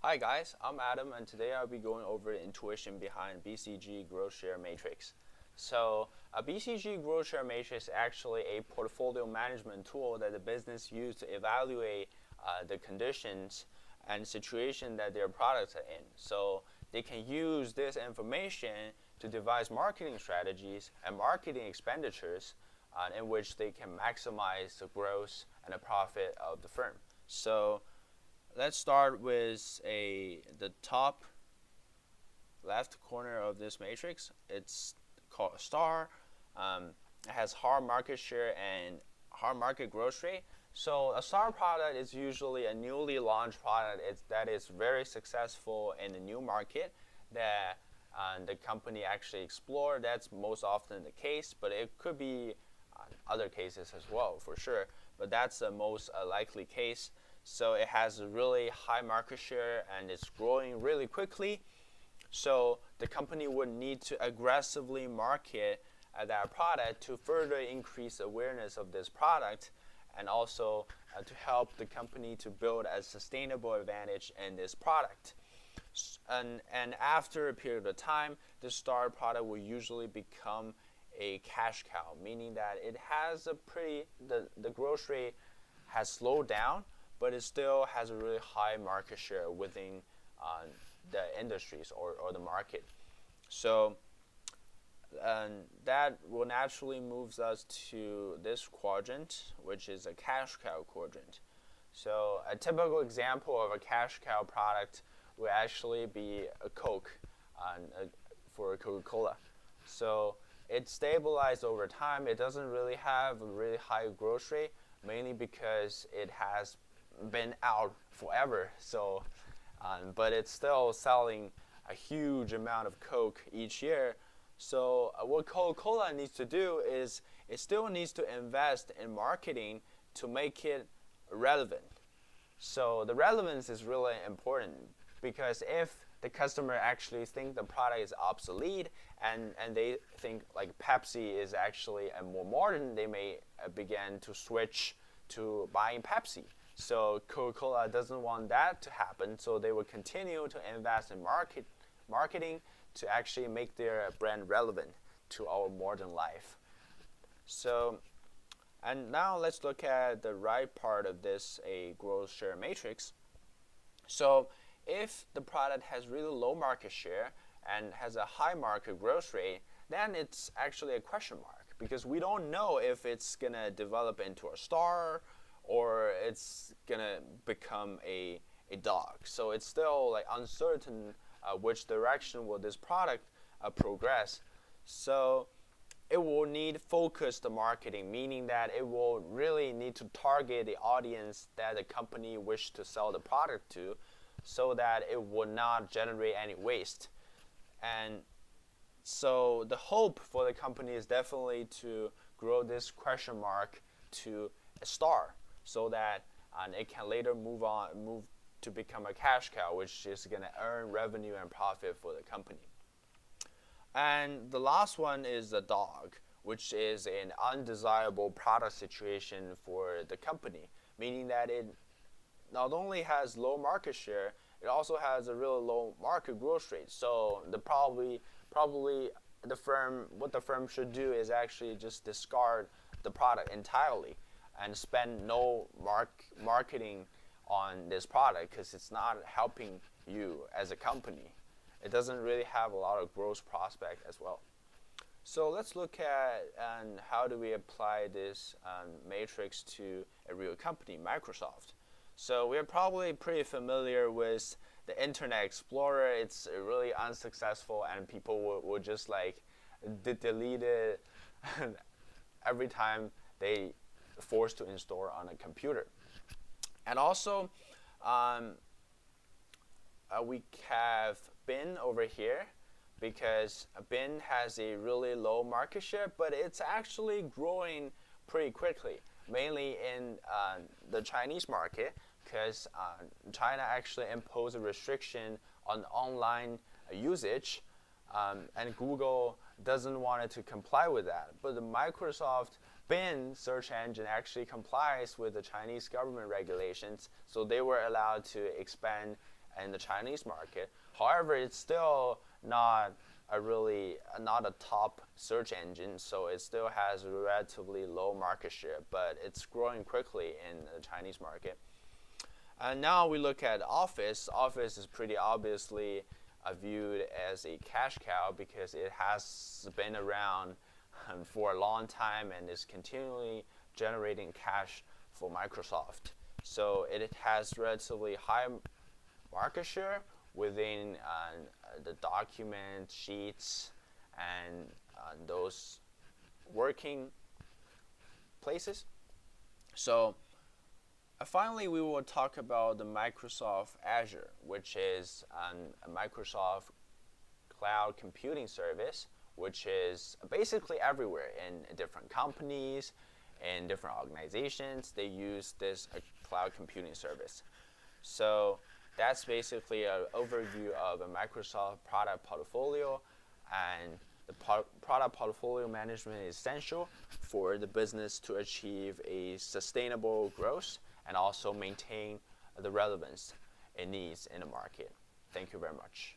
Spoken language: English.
Hi guys, I'm Adam and today I'll be going over the intuition behind Bcg Growth-Share Matrix. So a Bcg Growth-Share Matrix is actually a portfolio management tool that the business uses to evaluate the conditions and situation that their products are in. So they can use this information to devise marketing strategies and marketing expenditures in which they can maximize the growth and the profit of the firm. So let's start with the top left corner of this matrix. It's called star. It has hard market share and hard market growth rate. So a star product is usually a newly launched product that is very successful in the new market that the company actually explored. That's most often the case, but it could be other cases as well for sure. But that's the most likely case. So it has a really high market share and it's growing really quickly. So the company would need to aggressively market that product to further increase awareness of this product and also to help the company to build a sustainable advantage in this product. And after a period of time, the star product will usually become a cash cow, meaning that it has the growth rate has slowed down, but it still has a really high market share within the industries or the market. So that will naturally moves us to this quadrant, which is a cash cow quadrant. So a typical example of a cash cow product would actually be a Coke for Coca-Cola. So it stabilized over time. It doesn't really have a really high growth rate, mainly because it has been out forever. So, but it's still selling a huge amount of Coke each year. So what Coca-Cola needs to do is it still needs to invest in marketing to make it relevant. So the relevance is really important because if the customer actually think the product is obsolete and they think like Pepsi is actually a more modern, they may begin to switch to buying Pepsi. So Coca-Cola doesn't want that to happen, so they will continue to invest in marketing to actually make their brand relevant to our modern life. So, and now let's look at the right part of this, a growth share matrix. So if the product has really low market share and has a high market growth rate, then it's actually a question mark because we don't know if it's gonna develop into a star or it's gonna become a dog. So it's still like uncertain which direction will this product progress. So it will need focused marketing, meaning that it will really need to target the audience that the company wish to sell the product to so that it will not generate any waste. And so the hope for the company is definitely to grow this question mark to a star so that it can later move to become a cash cow, which is going to earn revenue and profit for the company. And the last one is the dog, which is an undesirable product situation for the company, meaning that it not only has low market share, it also has a really low market growth rate. So probably what the firm should do is actually just discard the product entirely and spend no marketing on this product because it's not helping you as a company. It doesn't really have a lot of growth prospect as well. So let's look at how do we apply this matrix to a real company, Microsoft. So we're probably pretty familiar with the Internet Explorer. It's really unsuccessful and people will just like delete it every time they forced to install on a computer. And also we have Bing over here because Bing has a really low market share, but it's actually growing pretty quickly, mainly in the Chinese market because China actually imposed a restriction on online usage and Google doesn't want it to comply with that. But the Microsoft Bing search engine actually complies with the Chinese government regulations, so they were allowed to expand in the Chinese market. However, it's still not a top search engine, so it still has a relatively low market share, but it's growing quickly in the Chinese market. And now we look at Office. Office is pretty obviously viewed as a cash cow because it has been around for a long time and is continually generating cash for Microsoft. So it has relatively high market share within the document sheets and those working places. So finally, we will talk about the Microsoft Azure, which is a Microsoft cloud computing service, which is basically everywhere in different companies, in different organizations. They use this cloud computing service. So that's basically an overview of a Microsoft product portfolio, and the product portfolio management is essential for the business to achieve a sustainable growth and also maintain the relevance it needs in the market. Thank you very much.